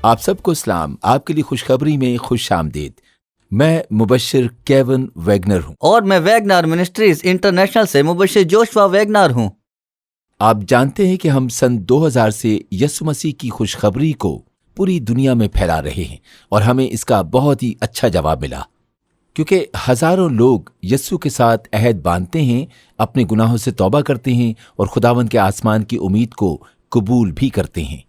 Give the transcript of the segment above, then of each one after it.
آپ سب کو سلام. آپ کے لیے خوشخبری میں خوش آمدید. میں مبشر کیون ویگنر ہوں اور میں ویگنر منسٹریز انٹرنیشنل سے مبشر جوشوا ویگنر ہوں. آپ جانتے ہیں کہ ہم سن 2000 سے یسوع مسیح کی خوشخبری کو پوری دنیا میں پھیلا رہے ہیں، اور ہمیں اس کا بہت ہی اچھا جواب ملا، کیونکہ ہزاروں لوگ یسوع کے ساتھ عہد باندھتے ہیں، اپنے گناہوں سے توبہ کرتے ہیں اور خداوند کے آسمان کی امید کو قبول بھی کرتے ہیں.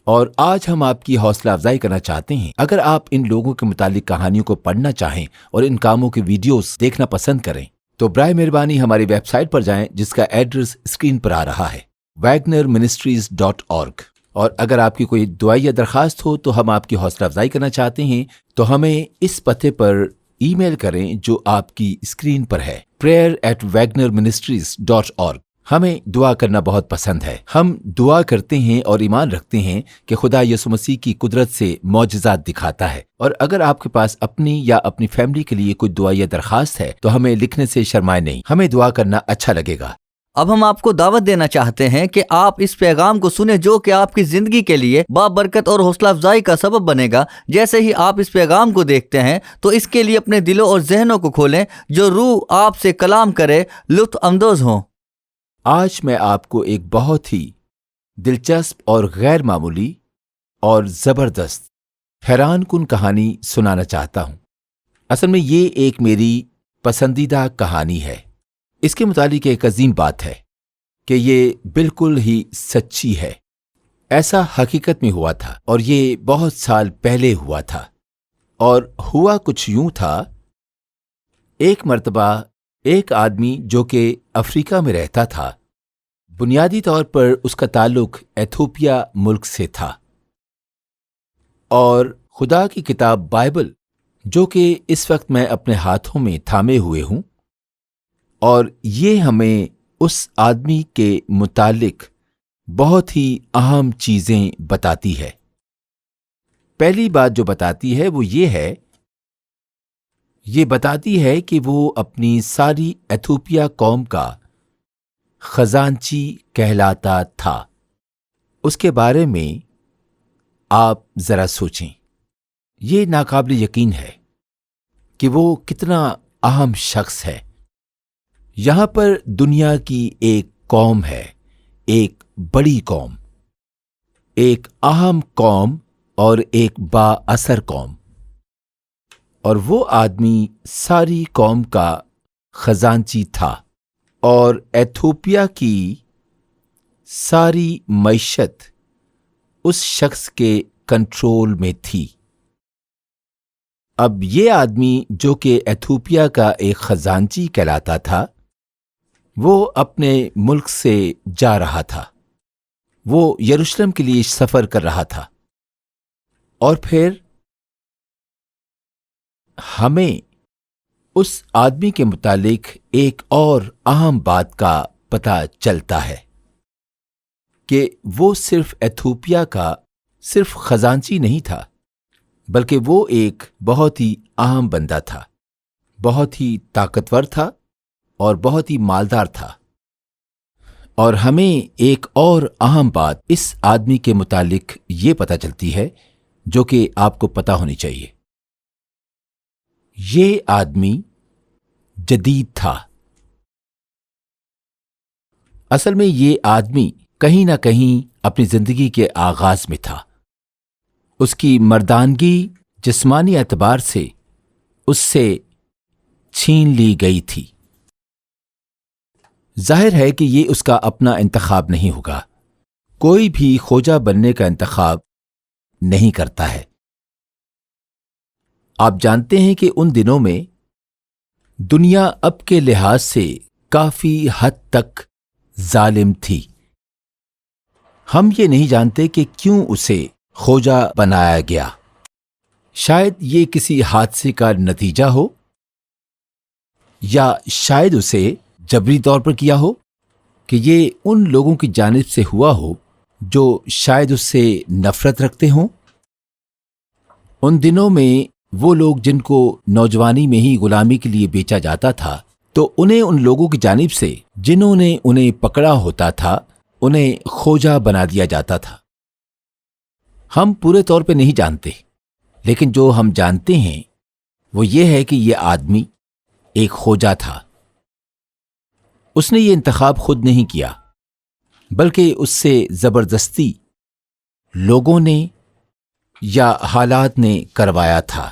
اور آج ہم آپ کی حوصلہ افزائی کرنا چاہتے ہیں. اگر آپ ان لوگوں کے متعلق کہانیوں کو پڑھنا چاہیں اور ان کاموں کے ویڈیوز دیکھنا پسند کریں تو برائے مہربانی ہماری ویب سائٹ پر جائیں، جس کا ایڈریس اسکرین پر آ رہا ہے، wagnerministries.org. اور اگر آپ کی کوئی دعا یا درخواست ہو تو ہم آپ کی حوصلہ افزائی کرنا چاہتے ہیں تو ہمیں اس پتے پر ای میل کریں جو آپ کی اسکرین پر ہے، prayer@wagnerministries.org. ہمیں دعا کرنا بہت پسند ہے. ہم دعا کرتے ہیں اور ایمان رکھتے ہیں کہ خدا یسوع مسیح کی قدرت سے معجزات دکھاتا ہے. اور اگر آپ کے پاس اپنی یا اپنی فیملی کے لیے کوئی دعا یا درخواست ہے تو ہمیں لکھنے سے شرمائے نہیں، ہمیں دعا کرنا اچھا لگے گا. اب ہم آپ کو دعوت دینا چاہتے ہیں کہ آپ اس پیغام کو سنیں جو کہ آپ کی زندگی کے لیے بابرکت اور حوصلہ افزائی کا سبب بنے گا. جیسے ہی آپ اس پیغام کو دیکھتے ہیں تو اس کے لیے اپنے دلوں اور ذہنوں کو کھولیں، جو روح آپ سے کلام کرے لطف اندوز ہوں. آج میں آپ کو ایک بہت ہی دلچسپ اور غیر معمولی اور زبردست حیران کن کہانی سنانا چاہتا ہوں. اصل میں یہ ایک میری پسندیدہ کہانی ہے. اس کے متعلق ایک عظیم بات ہے کہ یہ بالکل ہی سچی ہے. ایسا حقیقت میں ہوا تھا، اور یہ بہت سال پہلے ہوا تھا. اور ہوا کچھ یوں تھا. ایک مرتبہ ایک آدمی جو کہ افریقہ میں رہتا تھا، بنیادی طور پر اس کا تعلق ایتھوپیا ملک سے تھا، اور خدا کی کتاب بائبل جو کہ اس وقت میں اپنے ہاتھوں میں تھامے ہوئے ہوں، اور یہ ہمیں اس آدمی کے متعلق بہت ہی اہم چیزیں بتاتی ہے. پہلی بات جو بتاتی ہے وہ یہ بتاتی ہے کہ وہ اپنی ساری ایتھوپیا قوم کا خزانچی کہلاتا تھا. اس کے بارے میں آپ ذرا سوچیں. یہ ناقابل یقین ہے کہ وہ کتنا اہم شخص ہے. یہاں پر دنیا کی ایک قوم ہے، ایک بڑی قوم، ایک اہم قوم اور ایک با اثر قوم، اور وہ آدمی ساری قوم کا خزانچی تھا، اور ایتھوپیا کی ساری معیشت اس شخص کے کنٹرول میں تھی. اب یہ آدمی جو کہ ایتھوپیا کا ایک خزانچی کہلاتا تھا، وہ اپنے ملک سے جا رہا تھا. وہ یروشلم کے لیے سفر کر رہا تھا. اور پھر ہمیں اس آدمی کے متعلق ایک اور اہم بات کا پتہ چلتا ہے کہ وہ صرف ایتھوپیا کا صرف خزانچی نہیں تھا، بلکہ وہ ایک بہت ہی اہم بندہ تھا، بہت ہی طاقتور تھا اور بہت ہی مالدار تھا. اور ہمیں ایک اور اہم بات اس آدمی کے متعلق یہ پتہ چلتی ہے جو کہ آپ کو پتہ ہونی چاہیے. یہ آدمی جدید تھا. اصل میں یہ آدمی کہیں نہ کہیں اپنی زندگی کے آغاز میں تھا. اس کی مردانگی جسمانی اعتبار سے اس سے چھین لی گئی تھی. ظاہر ہے کہ یہ اس کا اپنا انتخاب نہیں ہوگا. کوئی بھی کھوجا بننے کا انتخاب نہیں کرتا ہے. آپ جانتے ہیں کہ ان دنوں میں دنیا اب کے لحاظ سے کافی حد تک ظالم تھی. ہم یہ نہیں جانتے کہ کیوں اسے کھوجا بنایا گیا. شاید یہ کسی حادثے کا نتیجہ ہو، یا شاید اسے جبری طور پر کیا ہو، کہ یہ ان لوگوں کی جانب سے ہوا ہو جو شاید اس سے نفرت رکھتے ہوں. ان دنوں میں وہ لوگ جن کو نوجوانی میں ہی غلامی کے لیے بیچا جاتا تھا، تو انہیں ان لوگوں کی جانب سے جنہوں نے انہیں پکڑا ہوتا تھا انہیں کھوجا بنا دیا جاتا تھا. ہم پورے طور پہ نہیں جانتے، لیکن جو ہم جانتے ہیں وہ یہ ہے کہ یہ آدمی ایک کھوجا تھا۔ اس نے یہ انتخاب خود نہیں کیا، بلکہ اس سے زبردستی لوگوں نے یا حالات نے کروایا تھا۔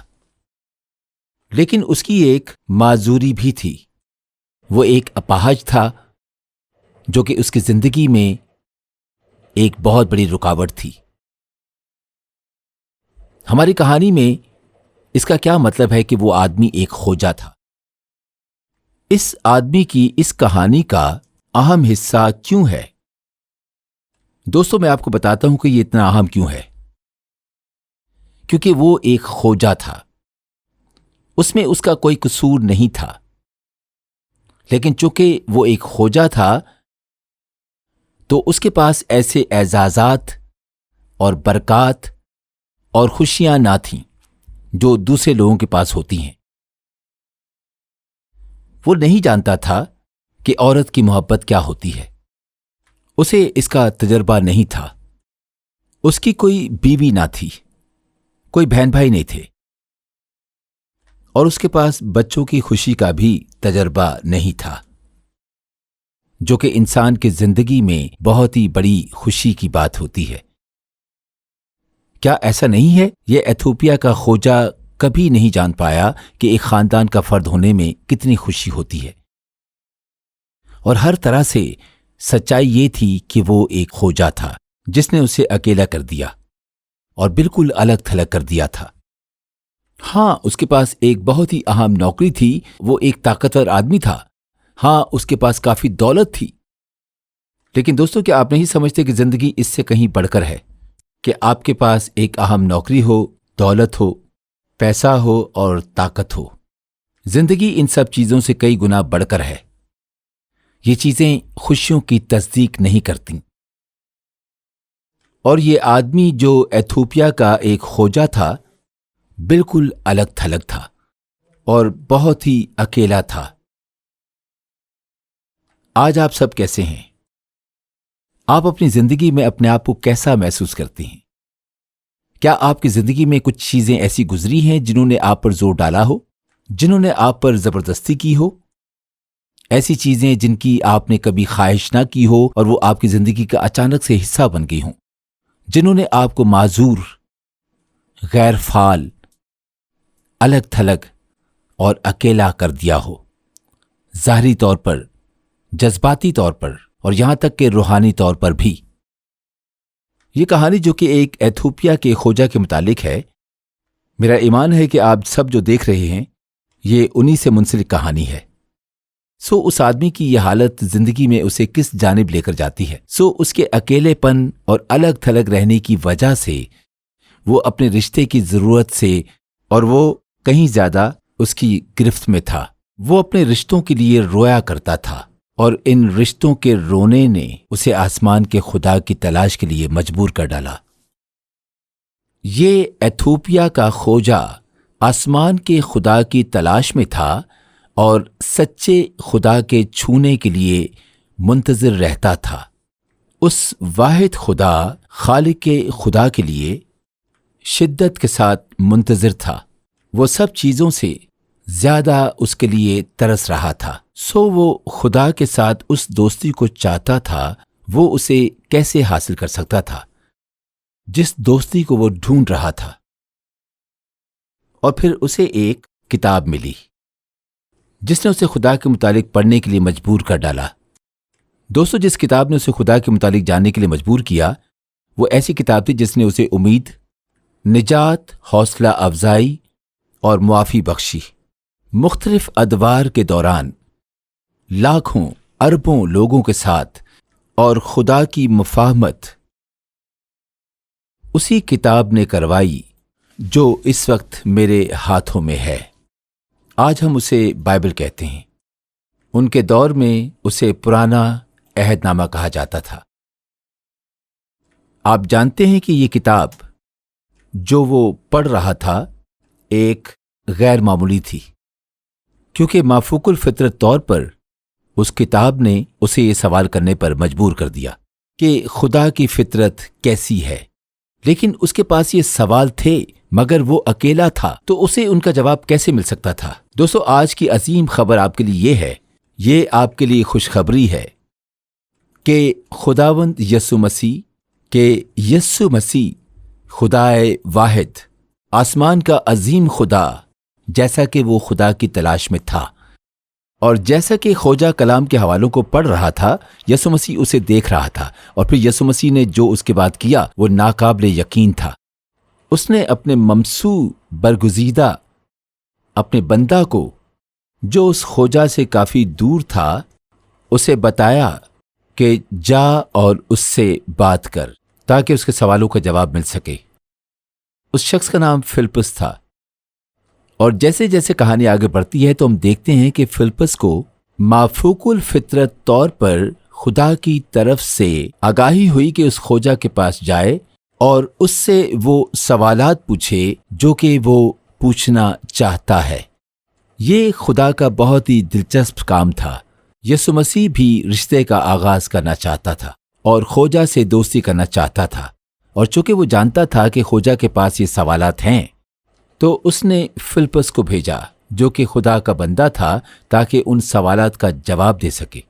لیکن اس کی ایک معذوری بھی تھی، وہ ایک اپاہج تھا جو کہ اس کی زندگی میں ایک بہت بڑی رکاوٹ تھی۔ ہماری کہانی میں اس کا کیا مطلب ہے کہ وہ آدمی ایک کھوجا تھا؟ اس آدمی کی اس کہانی کا اہم حصہ کیوں ہے؟ دوستو، میں آپ کو بتاتا ہوں کہ یہ اتنا اہم کیوں ہے۔ کیونکہ وہ ایک کھوجا تھا، اس میں اس کا کوئی قصور نہیں تھا، لیکن چونکہ وہ ایک کھوجا تھا تو اس کے پاس ایسے اعزازات اور برکات اور خوشیاں نہ تھیں جو دوسرے لوگوں کے پاس ہوتی ہیں۔ وہ نہیں جانتا تھا کہ عورت کی محبت کیا ہوتی ہے، اسے اس کا تجربہ نہیں تھا، اس کی کوئی بیوی نہ تھی، کوئی بہن بھائی نہیں تھے، اور اس کے پاس بچوں کی خوشی کا بھی تجربہ نہیں تھا، جو کہ انسان کی زندگی میں بہت ہی بڑی خوشی کی بات ہوتی ہے۔ کیا ایسا نہیں ہے؟ یہ ایتھوپیا کا کھوجا کبھی نہیں جان پایا کہ ایک خاندان کا فرد ہونے میں کتنی خوشی ہوتی ہے، اور ہر طرح سے سچائی یہ تھی کہ وہ ایک کھوجا تھا جس نے اسے اکیلا کر دیا اور بالکل الگ تھلگ کر دیا تھا۔ ہاں، اس کے پاس ایک بہت ہی اہم نوکری تھی، وہ ایک طاقتور آدمی تھا، ہاں اس کے پاس کافی دولت تھی، لیکن دوستو، کیا آپ نہیں سمجھتے کہ زندگی اس سے کہیں بڑھ کر ہے؟ کہ آپ کے پاس ایک اہم نوکری ہو، دولت ہو، پیسہ ہو اور طاقت ہو۔ زندگی ان سب چیزوں سے کئی گنا بڑھ کر ہے۔ یہ چیزیں خوشیوں کی تصدیق نہیں کرتی۔ اور یہ آدمی جو ایتھوپیا کا ایک کھوجا تھا، بالکل الگ تھلگ تھا اور بہت ہی اکیلا تھا۔ آج آپ سب کیسے ہیں؟ آپ اپنی زندگی میں اپنے آپ کو کیسا محسوس کرتے ہیں؟ کیا آپ کی زندگی میں کچھ چیزیں ایسی گزری ہیں جنہوں نے آپ پر زور ڈالا ہو، جنہوں نے آپ پر زبردستی کی ہو؟ ایسی چیزیں جن کی آپ نے کبھی خواہش نہ کی ہو اور وہ آپ کی زندگی کا اچانک سے حصہ بن گئی ہوں، جنہوں نے آپ کو معذور، غیر فعال، الگ تھلگ اور اکیلا کر دیا ہو، ظاہری طور پر، جذباتی طور پر اور یہاں تک کہ روحانی طور پر بھی۔ یہ کہانی جو کہ ایک ایتھوپیا کے کھوجا کے متعلق ہے، میرا ایمان ہے کہ آپ سب جو دیکھ رہے ہیں یہ انہی سے منسلک کہانی ہے۔ اس آدمی کی یہ حالت زندگی میں اسے کس جانب لے کر جاتی ہے؟ اس کے اکیلے پن اور الگ تھلگ رہنے کی وجہ سے وہ اپنے رشتے کی ضرورت سے، اور وہ کہیں زیادہ اس کی گرفت میں تھا۔ وہ اپنے رشتوں کے لیے رویا کرتا تھا، اور ان رشتوں کے رونے نے اسے آسمان کے خدا کی تلاش کے لیے مجبور کر ڈالا۔ یہ ایتھوپیا کا کھوجا آسمان کے خدا کی تلاش میں تھا اور سچے خدا کے چھونے کے لیے منتظر رہتا تھا۔ اس واحد خدا، خالق خدا کے لیے شدت کے ساتھ منتظر تھا۔ وہ سب چیزوں سے زیادہ اس کے لیے ترس رہا تھا۔ وہ خدا کے ساتھ اس دوستی کو چاہتا تھا، وہ اسے کیسے حاصل کر سکتا تھا جس دوستی کو وہ ڈھونڈ رہا تھا؟ اور پھر اسے ایک کتاب ملی جس نے اسے خدا کے متعلق پڑھنے کے لیے مجبور کر ڈالا۔ دوستو، جس کتاب نے اسے خدا کے متعلق جاننے کے لیے مجبور کیا، وہ ایسی کتاب تھی جس نے اسے امید، نجات، حوصلہ افزائی اور معافی بخشی۔ مختلف ادوار کے دوران لاکھوں اربوں لوگوں کے ساتھ اور خدا کی مفاہمت اسی کتاب نے کروائی جو اس وقت میرے ہاتھوں میں ہے۔ آج ہم اسے بائبل کہتے ہیں، ان کے دور میں اسے پرانا عہد نامہ کہا جاتا تھا۔ آپ جانتے ہیں کہ یہ کتاب جو وہ پڑھ رہا تھا ایک غیر معمولی تھی، کیونکہ مافوق الفطرت طور پر اس کتاب نے اسے یہ سوال کرنے پر مجبور کر دیا کہ خدا کی فطرت کیسی ہے، لیکن اس کے پاس یہ سوال تھے مگر وہ اکیلا تھا، تو اسے ان کا جواب کیسے مل سکتا تھا؟ دوستو، آج کی عظیم خبر آپ کے لیے یہ ہے، یہ آپ کے لیے خوشخبری ہے کہ خداوند یسوع مسیح خدائے واحد، آسمان کا عظیم خدا، جیسا کہ وہ خدا کی تلاش میں تھا اور جیسا کہ خوجہ کلام کے حوالوں کو پڑھ رہا تھا، یسوع مسیح اسے دیکھ رہا تھا، اور پھر یسوع مسیح نے جو اس کے بعد کیا وہ ناقابل یقین تھا۔ اس نے اپنے ممسوح برگزیدہ اپنے بندہ کو، جو اس خوجہ سے کافی دور تھا، اسے بتایا کہ جا اور اس سے بات کر تاکہ اس کے سوالوں کا جواب مل سکے۔ اس شخص کا نام فلپس تھا، اور جیسے جیسے کہانی آگے بڑھتی ہے تو ہم دیکھتے ہیں کہ فلپس کو مافوق الفطرت طور پر خدا کی طرف سے آگاہی ہوئی کہ اس خوجہ کے پاس جائے اور اس سے وہ سوالات پوچھے جو کہ وہ پوچھنا چاہتا ہے۔ یہ خدا کا بہت ہی دلچسپ کام تھا۔ یسوع مسیح بھی رشتے کا آغاز کرنا چاہتا تھا اور خوجہ سے دوستی کرنا چاہتا تھا، اور چونکہ وہ جانتا تھا کہ خوجہ کے پاس یہ سوالات ہیں تو اس نے فلپس کو بھیجا جو کہ خدا کا بندہ تھا تاکہ ان سوالات کا جواب دے سکے۔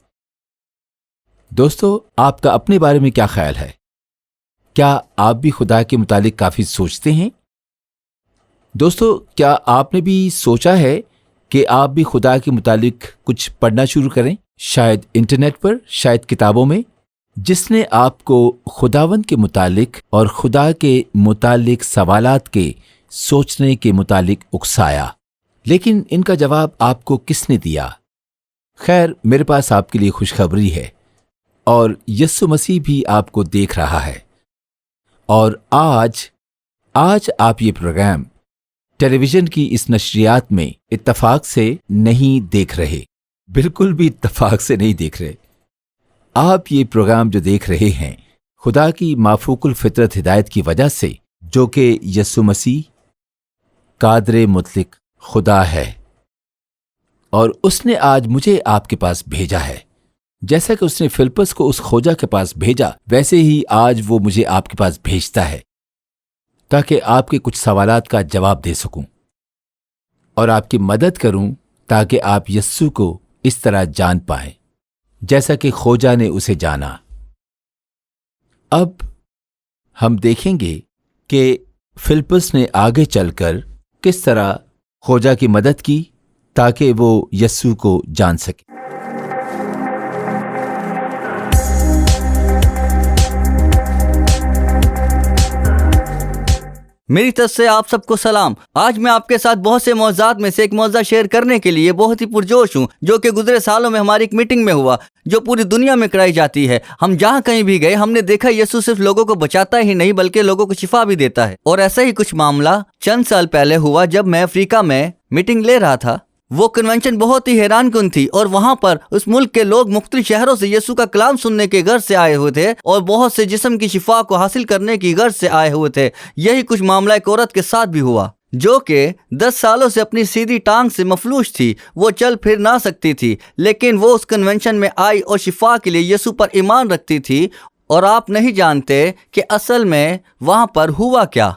دوستو، آپ کا اپنے بارے میں کیا خیال ہے؟ کیا آپ بھی خدا کے متعلق کافی سوچتے ہیں؟ دوستو، کیا آپ نے بھی سوچا ہے کہ آپ بھی خدا کے متعلق کچھ پڑھنا شروع کریں؟ شاید انٹرنیٹ پر، شاید کتابوں میں، جس نے آپ کو خداوند کے متعلق اور خدا کے متعلق سوالات کے سوچنے کے متعلق اکسایا، لیکن ان کا جواب آپ کو کس نے دیا؟ خیر، میرے پاس آپ کے لیے خوشخبری ہے، اور یسوع مسیح بھی آپ کو دیکھ رہا ہے، اور آج آپ یہ پروگرام ٹیلی ویژن کی اس نشریات میں اتفاق سے نہیں دیکھ رہے، بالکل بھی اتفاق سے نہیں دیکھ رہے۔ آپ یہ پروگرام جو دیکھ رہے ہیں خدا کی مافوق الفطرت ہدایت کی وجہ سے، جو کہ یسوع مسیح قادر مطلق خدا ہے، اور اس نے آج مجھے آپ کے پاس بھیجا ہے۔ جیسا کہ اس نے فلپس کو اس خوجہ کے پاس بھیجا، ویسے ہی آج وہ مجھے آپ کے پاس بھیجتا ہے تاکہ آپ کے کچھ سوالات کا جواب دے سکوں اور آپ کی مدد کروں تاکہ آپ یسوع کو اس طرح جان پائیں جیسا کہ خوجہ نے اسے جانا۔ اب ہم دیکھیں گے کہ فلپس نے آگے چل کر کس طرح خوجہ کی مدد کی تاکہ وہ یسوع کو جان سکے۔ میری طرف سے آپ سب کو سلام۔ آج میں آپ کے ساتھ بہت سے موضوعات میں سے ایک موضوع شیئر کرنے کے لیے بہت ہی پرجوش ہوں، جو کہ گزرے سالوں میں ہماری ایک میٹنگ میں ہوا، جو پوری دنیا میں کرائی جاتی ہے۔ ہم جہاں کہیں بھی گئے، ہم نے دیکھا یسوع صرف لوگوں کو بچاتا ہی نہیں بلکہ لوگوں کو شفا بھی دیتا ہے۔ اور ایسا ہی کچھ معاملہ چند سال پہلے ہوا جب میں افریقہ میں میٹنگ لے رہا تھا۔ وہ کنونشن بہت ہی حیران کن تھی، اور وہاں پر اس ملک کے لوگ مختلف شہروں سے یسوع کا کلام سننے کے غرض سے آئے ہوئے تھے، اور بہت سے جسم کی شفا کو حاصل کرنے کی غرض سے آئے ہوئے تھے۔ یہی کچھ معاملہ ایک عورت کے ساتھ بھی ہوا جو کہ 10 سالوں سے اپنی سیدھی ٹانگ سے مفلوج تھی۔ وہ چل پھر نہ سکتی تھی، لیکن وہ اس کنونشن میں آئی اور شفا کے لیے یسوع پر ایمان رکھتی تھی۔ اور آپ نہیں جانتے کہ اصل میں وہاں پر ہوا کیا۔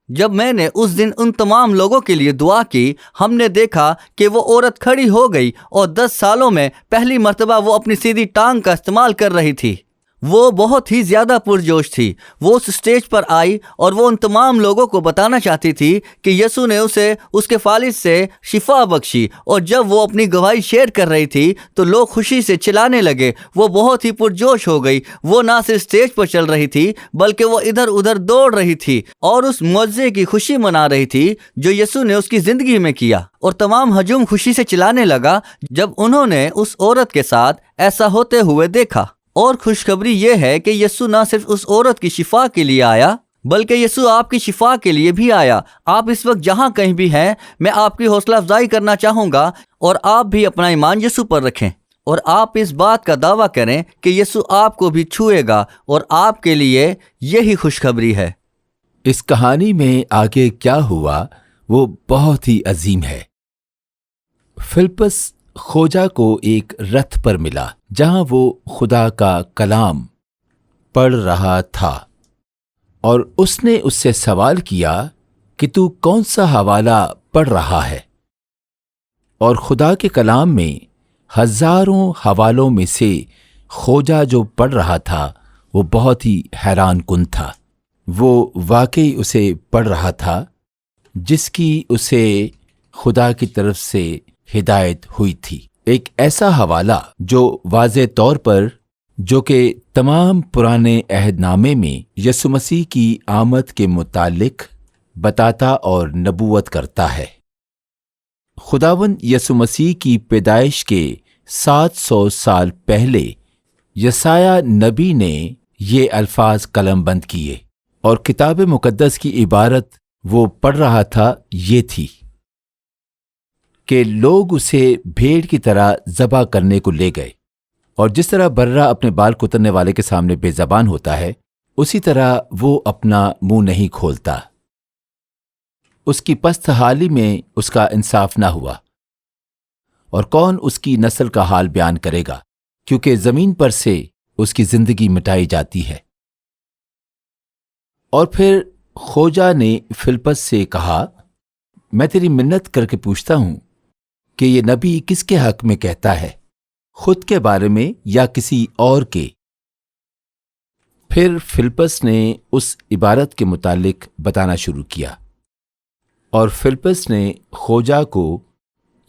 جب میں نے اس دن ان تمام لوگوں کے لیے دعا کی، ہم نے دیکھا کہ وہ عورت کھڑی ہو گئی، اور 10 سالوں میں پہلی مرتبہ وہ اپنی سیدھی ٹانگ کا استعمال کر رہی تھی۔ وہ بہت ہی زیادہ پرجوش تھی۔ وہ اس اسٹیج پر آئی اور وہ ان تمام لوگوں کو بتانا چاہتی تھی کہ یسوع نے اسے اس کے فالج سے شفا بخشی، اور جب وہ اپنی گواہی شیئر کر رہی تھی تو لوگ خوشی سے چلانے لگے۔ وہ بہت ہی پرجوش ہو گئی۔ وہ نہ صرف اسٹیج پر چل رہی تھی بلکہ وہ ادھر ادھر دوڑ رہی تھی اور اس معجزے کی خوشی منا رہی تھی جو یسوع نے اس کی زندگی میں کیا۔ اور تمام ہجوم خوشی سے چلانے لگا جب انہوں نے اس عورت کے ساتھ ایسا ہوتے ہوئے دیکھا۔ اور خوشخبری یہ ہے کہ یسوع نہ صرف اس عورت کی شفا کے لیے آیا بلکہ یسوع آپ کی شفا کے لیے بھی آیا۔ آپ اس وقت جہاں کہیں بھی ہیں، میں آپ کی حوصلہ افزائی کرنا چاہوں گا، اور آپ بھی اپنا ایمان یسوع پر رکھیں، اور آپ اس بات کا دعویٰ کریں کہ یسوع آپ کو بھی چھوئے گا، اور آپ کے لیے یہی خوشخبری ہے۔ اس کہانی میں آگے کیا ہوا وہ بہت ہی عظیم ہے۔ فلپس خوجہ کو ایک رتھ پر ملا جہاں وہ خدا کا کلام پڑھ رہا تھا، اور اس نے اس سے سوال کیا کہ تو کون سا حوالہ پڑھ رہا ہے؟ اور خدا کے کلام میں ہزاروں حوالوں میں سے خوجہ جو پڑھ رہا تھا وہ بہت ہی حیران کن تھا۔ وہ واقعی اسے پڑھ رہا تھا جس کی اسے خدا کی طرف سے ہدایت ہوئی تھی، ایک ایسا حوالہ جو واضح طور پر جو کہ تمام پرانے عہد نامے میں یسوع مسیح کی آمد کے متعلق بتاتا اور نبوت کرتا ہے۔ خداوند یسوع مسیح کی پیدائش کے 700 سال پہلے یسایہ نبی نے یہ الفاظ قلم بند کیے، اور کتاب مقدس کی عبارت وہ پڑھ رہا تھا یہ تھی کہ لوگ اسے بھیڑ کی طرح ذبح کرنے کو لے گئے، اور جس طرح برہ اپنے بال کترنے والے کے سامنے بے زبان ہوتا ہے، اسی طرح وہ اپنا منہ نہیں کھولتا۔ اس کی پست حالی میں اس کا انصاف نہ ہوا، اور کون اس کی نسل کا حال بیان کرے گا، کیونکہ زمین پر سے اس کی زندگی مٹائی جاتی ہے۔ اور پھر خوجہ نے فلپس سے کہا، میں تیری منت کر کے پوچھتا ہوں کہ یہ نبی کس کے حق میں کہتا ہے، خود کے بارے میں یا کسی اور کے؟ پھر فلپس نے اس عبارت کے متعلق بتانا شروع کیا، اور فلپس نے خوجہ کو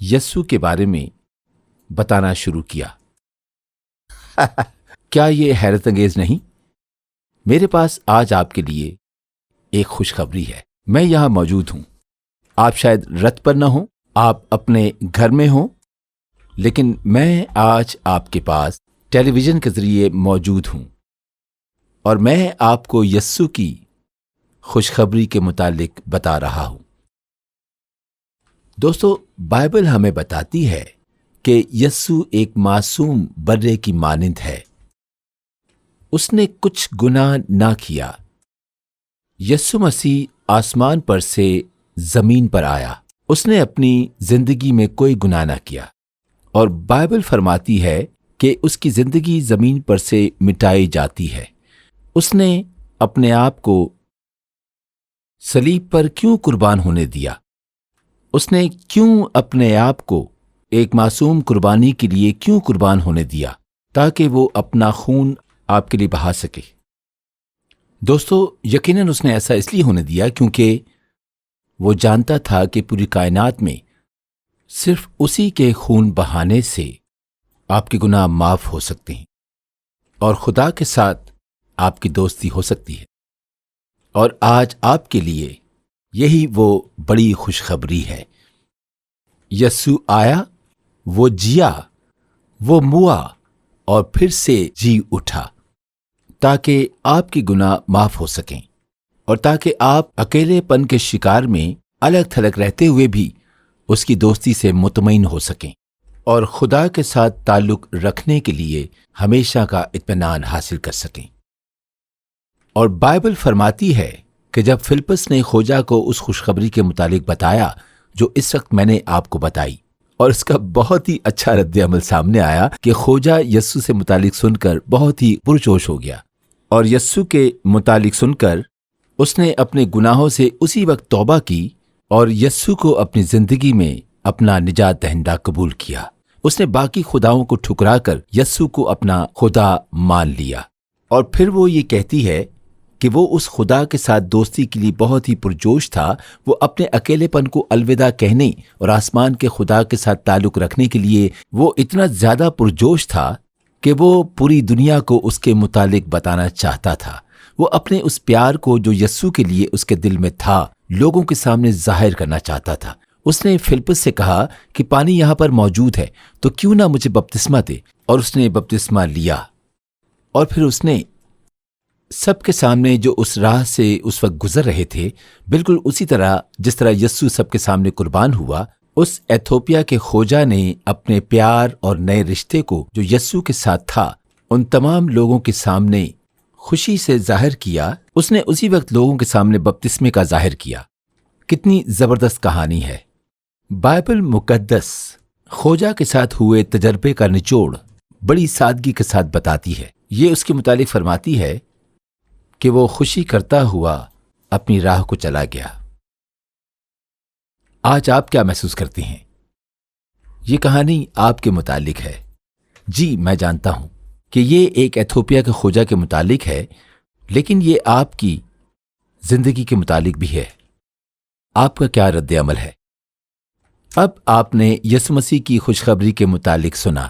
یسوع کے بارے میں بتانا شروع کیا۔ کیا یہ حیرت انگیز نہیں؟ میرے پاس آج آپ کے لیے ایک خوشخبری ہے۔ میں یہاں موجود ہوں، آپ شاید رتھ پر نہ ہوں، آپ اپنے گھر میں ہوں، لیکن میں آج آپ کے پاس ٹیلی ویژن کے ذریعے موجود ہوں، اور میں آپ کو یسوع کی خوشخبری کے متعلق بتا رہا ہوں۔ دوستو، بائبل ہمیں بتاتی ہے کہ یسوع ایک معصوم برے کی مانند ہے۔ اس نے کچھ گناہ نہ کیا۔ یسوع مسیح آسمان پر سے زمین پر آیا، اس نے اپنی زندگی میں کوئی گناہ نہ کیا، اور بائبل فرماتی ہے کہ اس کی زندگی زمین پر سے مٹائی جاتی ہے۔ اس نے اپنے آپ کو صلیب پر کیوں قربان ہونے دیا؟ اس نے کیوں اپنے آپ کو ایک معصوم قربانی کے لیے کیوں قربان ہونے دیا؟ تاکہ وہ اپنا خون آپ کے لیے بہا سکے۔ دوستو، یقیناً اس نے ایسا اس لیے ہونے دیا کیونکہ وہ جانتا تھا کہ پوری کائنات میں صرف اسی کے خون بہانے سے آپ کے گناہ معاف ہو سکتے ہیں، اور خدا کے ساتھ آپ کی دوستی ہو سکتی ہے۔ اور آج آپ کے لیے یہی وہ بڑی خوشخبری ہے۔ یسوع آیا، وہ جیا، وہ موا اور پھر سے جی اٹھا، تاکہ آپ کی گناہ معاف ہو سکیں، اور تاکہ آپ اکیلے پن کے شکار میں الگ تھلگ رہتے ہوئے بھی اس کی دوستی سے مطمئن ہو سکیں، اور خدا کے ساتھ تعلق رکھنے کے لیے ہمیشہ کا اطمینان حاصل کر سکیں۔ اور بائبل فرماتی ہے کہ جب فلپس نے خوجہ کو اس خوشخبری کے متعلق بتایا جو اس وقت میں نے آپ کو بتائی، اور اس کا بہت ہی اچھا رد عمل سامنے آیا کہ خوجہ یسوع سے متعلق سن کر بہت ہی پرجوش ہو گیا، اور یسوع کے متعلق سن کر اس نے اپنے گناہوں سے اسی وقت توبہ کی اور یسوع کو اپنی زندگی میں اپنا نجات دہندہ قبول کیا۔ اس نے باقی خداؤں کو ٹھکرا کر یسوع کو اپنا خدا مان لیا، اور پھر وہ یہ کہتی ہے کہ وہ اس خدا کے ساتھ دوستی کے لیے بہت ہی پرجوش تھا۔ وہ اپنے اکیلے پن کو الوداع کہنے اور آسمان کے خدا کے ساتھ تعلق رکھنے کے لیے وہ اتنا زیادہ پرجوش تھا کہ وہ پوری دنیا کو اس کے متعلق بتانا چاہتا تھا۔ وہ اپنے اس پیار کو جو یسوع کے لیے اس کے دل میں تھا لوگوں کے سامنے ظاہر کرنا چاہتا تھا۔ اس نے فلپس سے کہا کہ پانی یہاں پر موجود ہے تو کیوں نہ مجھے بپتسمہ دے، اور اس نے بپتسمہ لیا، اور پھر اس نے سب کے سامنے جو اس راہ سے اس وقت گزر رہے تھے، بالکل اسی طرح جس طرح یسوع سب کے سامنے قربان ہوا، اس ایتھوپیا کے خوجہ نے اپنے پیار اور نئے رشتے کو جو یسوع کے ساتھ تھا ان تمام لوگوں کے سامنے خوشی سے ظاہر کیا۔ اس نے اسی وقت لوگوں کے سامنے بپتسمے کا ظاہر کیا۔ کتنی زبردست کہانی ہے۔ بائبل مقدس خوجہ کے ساتھ ہوئے تجربے کا نچوڑ بڑی سادگی کے ساتھ بتاتی ہے۔ یہ اس کے متعلق فرماتی ہے کہ وہ خوشی کرتا ہوا اپنی راہ کو چلا گیا۔ آج آپ کیا محسوس کرتی ہیں؟ یہ کہانی آپ کے متعلق ہے۔ جی میں جانتا ہوں کہ یہ ایک ایتھوپیا کے کھوجا کے متعلق ہے، لیکن یہ آپ کی زندگی کے متعلق بھی ہے۔ آپ کا کیا رد عمل ہے؟ اب آپ نے یسوع مسیح کی خوشخبری کے متعلق سنا۔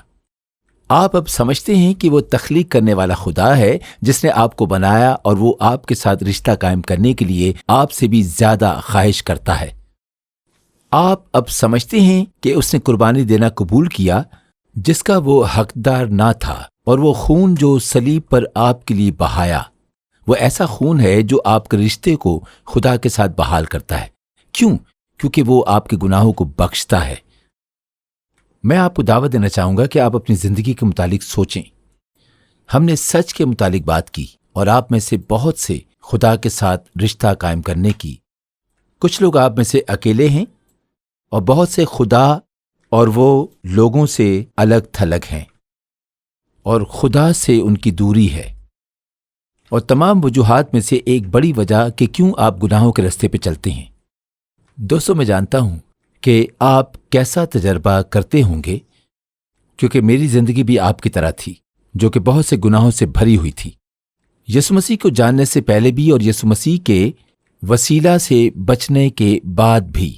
آپ اب سمجھتے ہیں کہ وہ تخلیق کرنے والا خدا ہے جس نے آپ کو بنایا، اور وہ آپ کے ساتھ رشتہ قائم کرنے کے لیے آپ سے بھی زیادہ خواہش کرتا ہے۔ آپ اب سمجھتے ہیں کہ اس نے قربانی دینا قبول کیا جس کا وہ حقدار نہ تھا، اور وہ خون جو صلیب پر آپ کے لیے بہایا وہ ایسا خون ہے جو آپ کے رشتے کو خدا کے ساتھ بحال کرتا ہے۔ کیوں؟ کیونکہ وہ آپ کے گناہوں کو بخشتا ہے۔ میں آپ کو دعوت دینا چاہوں گا کہ آپ اپنی زندگی کے متعلق سوچیں۔ ہم نے سچ کے متعلق بات کی، اور آپ میں سے بہت سے خدا کے ساتھ رشتہ قائم کرنے کی۔ کچھ لوگ آپ میں سے اکیلے ہیں، اور بہت سے خدا اور وہ لوگوں سے الگ تھلگ ہیں، اور خدا سے ان کی دوری ہے۔ اور تمام وجوہات میں سے ایک بڑی وجہ کہ کیوں آپ گناہوں کے رستے پہ چلتے ہیں۔ دوستو، میں جانتا ہوں کہ آپ کیسا تجربہ کرتے ہوں گے، کیونکہ میری زندگی بھی آپ کی طرح تھی، جو کہ بہت سے گناہوں سے بھری ہوئی تھی۔ یسوع مسیح کو جاننے سے پہلے بھی اور یسوع مسیح کے وسیلہ سے بچنے کے بعد بھی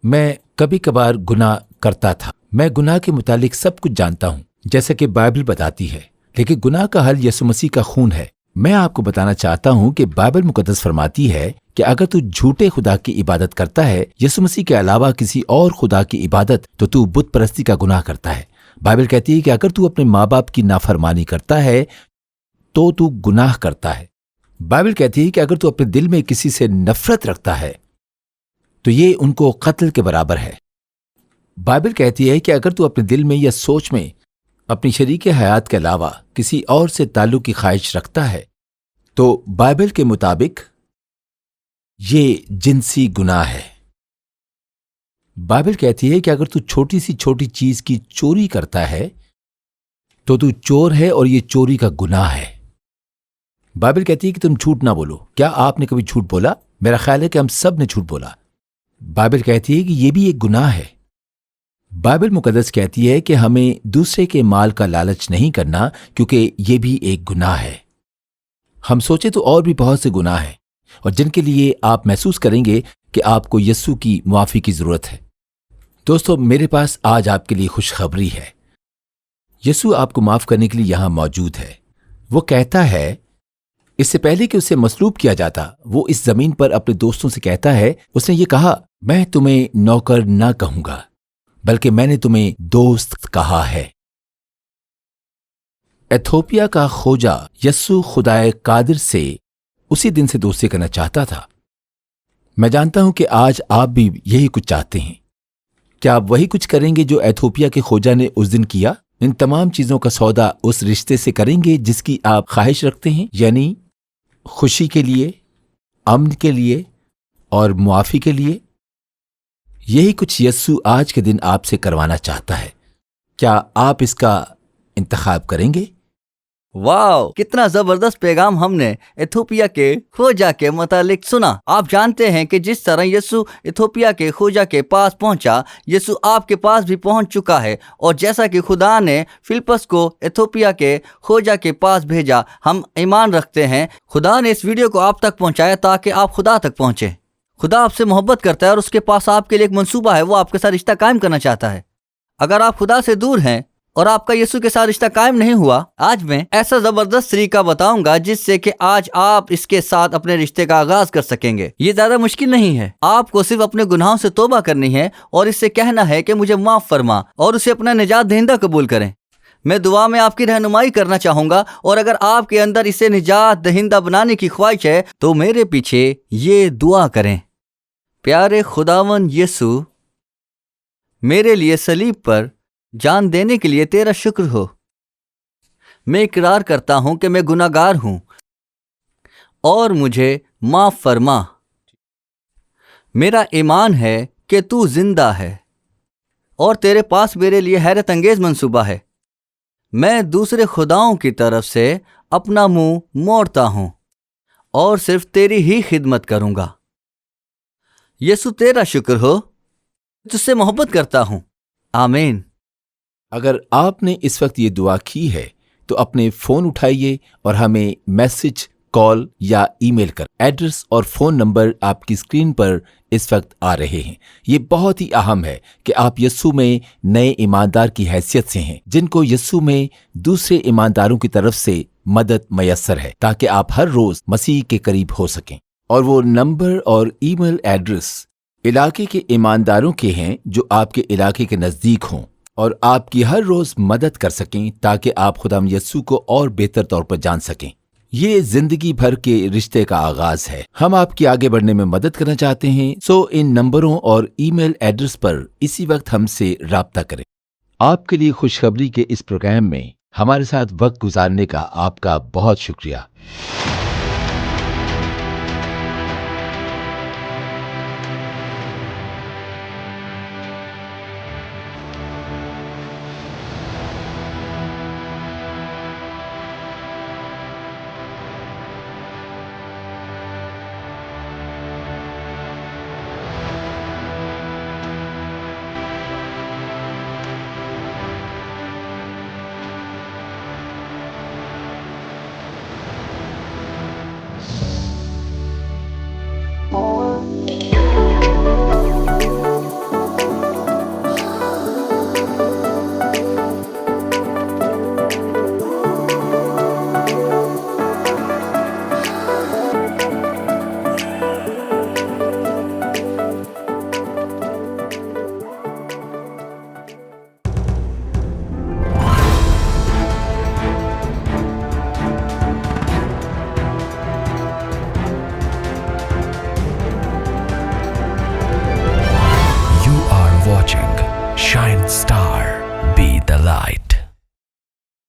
میں کبھی کبھار گناہ کرتا تھا۔ میں گناہ کے متعلق سب کچھ جانتا ہوں، جیسا کہ بائبل بتاتی ہے، لیکن گناہ کا حل یسوع مسیح کا خون ہے۔ میں آپ کو بتانا چاہتا ہوں کہ بائبل مقدس فرماتی ہے کہ اگر تو جھوٹے خدا کی عبادت کرتا ہے یسوع مسیح کے علاوہ کسی اور خدا کی عبادت، تو بت پرستی کا گناہ کرتا ہے۔ بائبل کہتی ہے کہ اگر تو اپنے ماں باپ کی نافرمانی کرتا ہے تو گناہ کرتا ہے۔ بائبل کہتی ہے کہ اگر تو اپنے دل میں کسی سے نفرت رکھتا ہے تو یہ ان کو قتل کے برابر ہے۔ بائبل کہتی ہے کہ اگر تو اپنے دل میں یا سوچ میں اپنی شریک حیات کے علاوہ کسی اور سے تعلق کی خواہش رکھتا ہے تو بائبل کے مطابق یہ جنسی گناہ ہے۔ بائبل کہتی ہے کہ اگر تو چھوٹی سی چھوٹی چیز کی چوری کرتا ہے تو چور ہے، اور یہ چوری کا گناہ ہے۔ بائبل کہتی ہے کہ تم جھوٹ نہ بولو۔ کیا آپ نے کبھی جھوٹ بولا؟ میرا خیال ہے کہ ہم سب نے جھوٹ بولا۔ بائبل کہتی ہے کہ یہ بھی ایک گناہ ہے۔ بائبل مقدس کہتی ہے کہ ہمیں دوسرے کے مال کا لالچ نہیں کرنا، کیونکہ یہ بھی ایک گناہ ہے۔ ہم سوچیں تو اور بھی بہت سے گناہ ہیں، اور جن کے لیے آپ محسوس کریں گے کہ آپ کو یسوع کی معافی کی ضرورت ہے۔ دوستو، میرے پاس آج آپ کے لیے خوشخبری ہے۔ یسوع آپ کو معاف کرنے کے لیے یہاں موجود ہے۔ وہ کہتا ہے، اس سے پہلے کہ اسے مصلوب کیا جاتا، وہ اس زمین پر اپنے دوستوں سے کہتا ہے، اس نے یہ کہا، میں تمہیں نوکر نہ کہوں گا بلکہ میں نے تمہیں دوست کہا ہے۔ ایتھوپیا کا کھوجا یسوع خدائے قادر سے اسی دن سے دوستی کرنا چاہتا تھا۔ میں جانتا ہوں کہ آج آپ بھی یہی کچھ چاہتے ہیں۔ کیا آپ وہی کچھ کریں گے جو ایتھوپیا کے کھوجا نے اس دن کیا؟ ان تمام چیزوں کا سودا اس رشتے سے کریں گے جس کی آپ خواہش رکھتے ہیں، یعنی خوشی کے لیے، امن کے لیے اور معافی کے لیے؟ یہی کچھ یسوع آج کے دن آپ سے کروانا چاہتا ہے۔ کیا آپ اس کا انتخاب کریں گے؟ واو، کتنا زبردست پیغام ہم نے ایتھوپیا کے کھوجا کے متعلق سنا۔ آپ جانتے ہیں کہ جس طرح یسوع ایتھوپیا کے کھوجا کے پاس پہنچا، یسوع آپ کے پاس بھی پہنچ چکا ہے، اور جیسا کہ خدا نے فلپس کو ایتھوپیا کے کھوجا کے پاس بھیجا، ہم ایمان رکھتے ہیں خدا نے اس ویڈیو کو آپ تک پہنچایا تاکہ آپ خدا تک پہنچے۔ خدا آپ سے محبت کرتا ہے، اور اس کے پاس آپ کے لیے ایک منصوبہ ہے۔ وہ آپ کے ساتھ رشتہ قائم کرنا چاہتا ہے۔ اگر آپ خدا سے دور ہیں اور آپ کا یسوع کے ساتھ رشتہ قائم نہیں ہوا، آج میں ایسا زبردست طریقہ بتاؤں گا جس سے کہ آج آپ اس کے ساتھ اپنے رشتے کا آغاز کر سکیں گے۔ یہ زیادہ مشکل نہیں ہے۔ آپ کو صرف اپنے گناہوں سے توبہ کرنی ہے اور اس سے کہنا ہے کہ مجھے معاف فرما، اور اسے اپنا نجات دہندہ قبول کریں۔ میں دعا میں آپ کی رہنمائی کرنا چاہوں گا، اور اگر آپ کے اندر اسے نجات دہندہ بنانے کی خواہش ہے تو میرے پیچھے یہ دعا کریں۔ پیارے خداوند یسوع، میرے لیے صلیب پر جان دینے کے لیے تیرا شکر ہو۔ میں اقرار کرتا ہوں کہ میں گناہ گار ہوں اور مجھے معاف فرما۔ میرا ایمان ہے کہ تو زندہ ہے اور تیرے پاس میرے لیے حیرت انگیز منصوبہ ہے۔ میں دوسرے خداؤں کی طرف سے اپنا منہ موڑتا ہوں اور صرف تیری ہی خدمت کروں گا۔ یسوع تیرا شکر ہو، تجھ سے محبت کرتا ہوں۔ آمین۔ اگر آپ نے اس وقت یہ دعا کی ہے تو اپنے فون اٹھائیے اور ہمیں میسج، کال یا ای میل کر۔ ایڈریس اور فون نمبر آپ کی اسکرین پر اس وقت آ رہے ہیں۔ یہ بہت ہی اہم ہے کہ آپ یسوع میں نئے ایماندار کی حیثیت سے ہیں، جن کو یسوع میں دوسرے ایمانداروں کی طرف سے مدد میسر ہے، تاکہ آپ ہر روز مسیح کے قریب ہو سکیں۔ اور وہ نمبر اور ای میل ایڈریس علاقے کے ایمانداروں کے ہیں جو آپ کے علاقے کے نزدیک ہوں اور آپ کی ہر روز مدد کر سکیں، تاکہ آپ خداوند یسوع کو اور بہتر طور پر جان سکیں۔ یہ زندگی بھر کے رشتے کا آغاز ہے۔ ہم آپ کی آگے بڑھنے میں مدد کرنا چاہتے ہیں، سو ان نمبروں اور ای میل ایڈریس پر اسی وقت ہم سے رابطہ کریں۔ آپ کے لیے خوشخبری کے اس پروگرام میں ہمارے ساتھ وقت گزارنے کا آپ کا بہت شکریہ۔